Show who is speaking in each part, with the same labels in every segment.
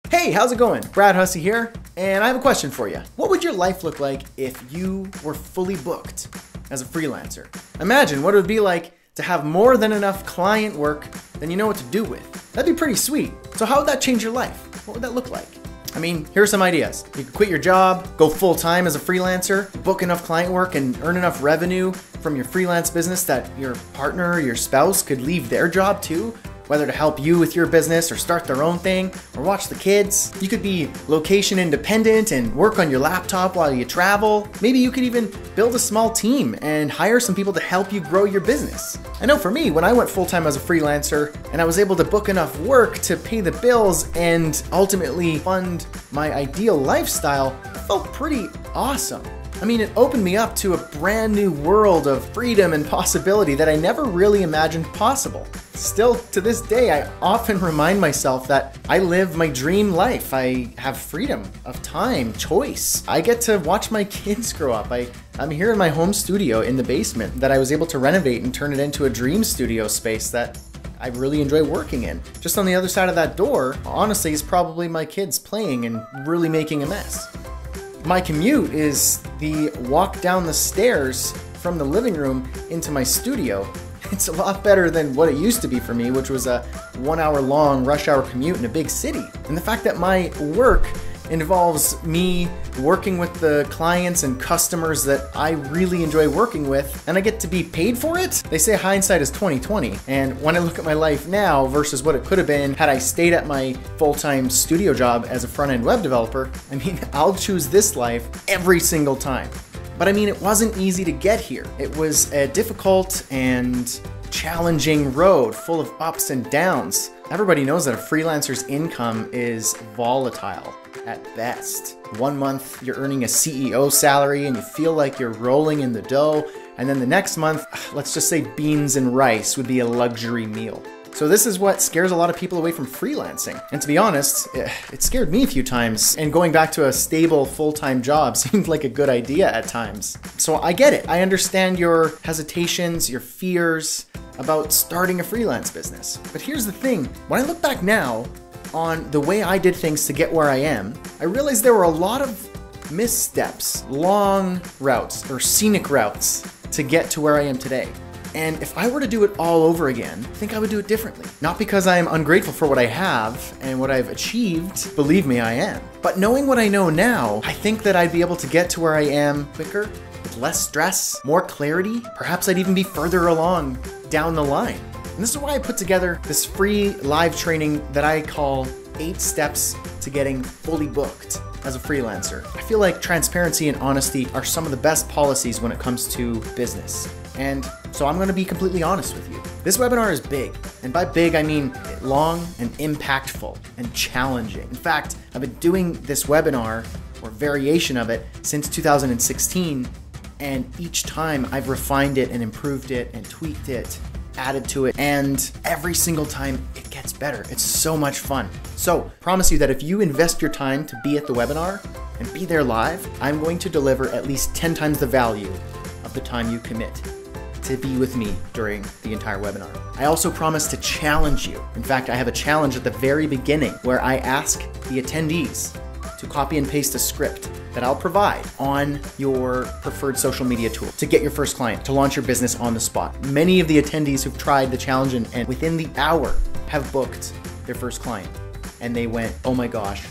Speaker 1: Hey, how's it going? Brad Hussey here, and I have a question for you. What would your life look like if you were fully booked as a freelancer? Imagine what it would be like to have more than enough client work than you know what to do with. That'd be pretty sweet. So how would that change your life? What would that look like? I mean, here are some ideas. You could quit your job, go full-time as a freelancer, book enough client work and earn enough revenue from your freelance business that your partner or your spouse could leave their job too, whether to help you with your business or start their own thing or watch the kids. You could be location independent and work on your laptop while you travel. Maybe you could even build a small team and hire some people to help you grow your business. I know for me, when I went full-time as a freelancer and I was able to book enough work to pay the bills and ultimately fund my ideal lifestyle, it felt pretty awesome. I mean, it opened me up to a brand new world of freedom and possibility that I never really imagined possible. Still, to this day, I often remind myself that I live my dream life. I have freedom of time, choice. I get to watch my kids grow up. I'm here in my home studio in the basement that I was able to renovate and turn it into a dream studio space that I really enjoy working in. Just on the other side of that door, honestly, is probably my kids playing and really making a mess. My commute is the walk down the stairs from the living room into my studio. It's a lot better than what it used to be for me, which was a 1 hour long rush hour commute in a big city. And the fact that my work involves me working with the clients and customers that I really enjoy working with, and I get to be paid for it. They say hindsight is 20/20, and when I look at my life now versus what it could have been had I stayed at my full-time studio job as a front-end web developer, I mean, I'll choose this life every single time. But I mean, it wasn't easy to get here. It was a difficult and challenging road full of ups and downs. Everybody knows that a freelancer's income is volatile at best. 1 month you're earning a CEO salary and you feel like you're rolling in the dough, and then the next month, let's just say beans and rice would be a luxury meal. So this is what scares a lot of people away from freelancing. And to be honest, it scared me a few times, and going back to a stable full-time job seemed like a good idea at times. So I get it. I understand your hesitations, your fears about starting a freelance business. But here's the thing, when I look back now on the way I did things to get where I am, I realized there were a lot of missteps, long routes or scenic routes to get to where I am today. And if I were to do it all over again, I think I would do it differently. Not because I am ungrateful for what I have and what I've achieved, believe me, I am. But knowing what I know now, I think that I'd be able to get to where I am quicker, with less stress, more clarity. Perhaps I'd even be further along down the line. And this is why I put together this free live training that I call 8 steps to getting fully booked as a freelancer. I feel like transparency and honesty are some of the best policies when it comes to business. And so I'm gonna be completely honest with you. This webinar is big, and by big I mean long and impactful and challenging. In fact, I've been doing this webinar or variation of it since 2016, and each time I've refined it and improved it and tweaked it, added to it, and every single time it gets better. It's so much fun. So, promise you that if you invest your time to be at the webinar and be there live, I'm going to deliver at least 10 times the value of the time you commit to be with me during the entire webinar. I also promise to challenge you. In fact, I have a challenge at the very beginning where I ask the attendees to copy and paste a script that I'll provide on your preferred social media tool to get your first client, to launch your business on the spot. Many of the attendees who've tried the challenge and within the hour have booked their first client. And they went, oh my gosh,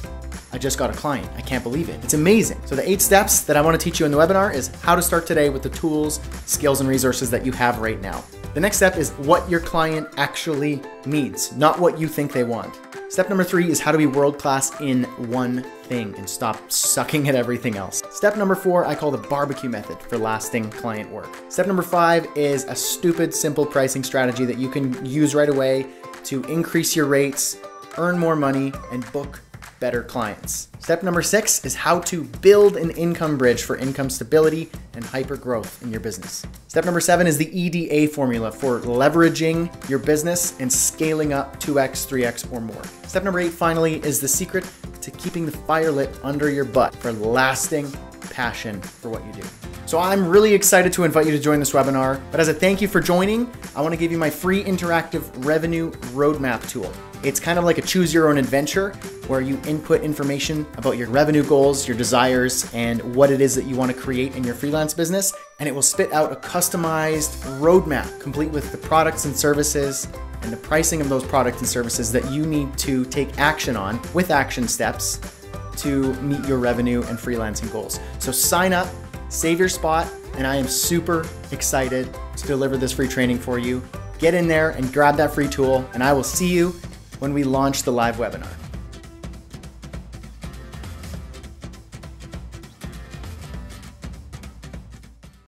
Speaker 1: I just got a client. I can't believe it. It's amazing. So the 8 steps that I want to teach you in the webinar is how to start today with the tools, skills, and resources that you have right now. The next step is what your client actually needs, not what you think they want. Step number 3 is how to be world-class in one thing and stop sucking at everything else. Step number 4, I call the barbecue method for lasting client work. Step number 5 is a stupid, simple pricing strategy that you can use right away to increase your rates, earn more money, and book better clients. Step number 6 is how to build an income bridge for income stability and hyper growth in your business. Step number 7 is the EDA formula for leveraging your business and scaling up 2x, 3x, or more. Step number 8, finally, is the secret to keeping the fire lit under your butt for lasting passion for what you do. So I'm really excited to invite you to join this webinar, but as a thank you for joining, I want to give you my free interactive revenue roadmap tool. It's kind of like a choose your own adventure where you input information about your revenue goals, your desires, and what it is that you want to create in your freelance business. And it will spit out a customized roadmap complete with the products and services and the pricing of those products and services that you need to take action on with action steps to meet your revenue and freelancing goals. So sign up, save your spot, and I am super excited to deliver this free training for you. Get in there and grab that free tool, and I will see you when we launch the live webinar.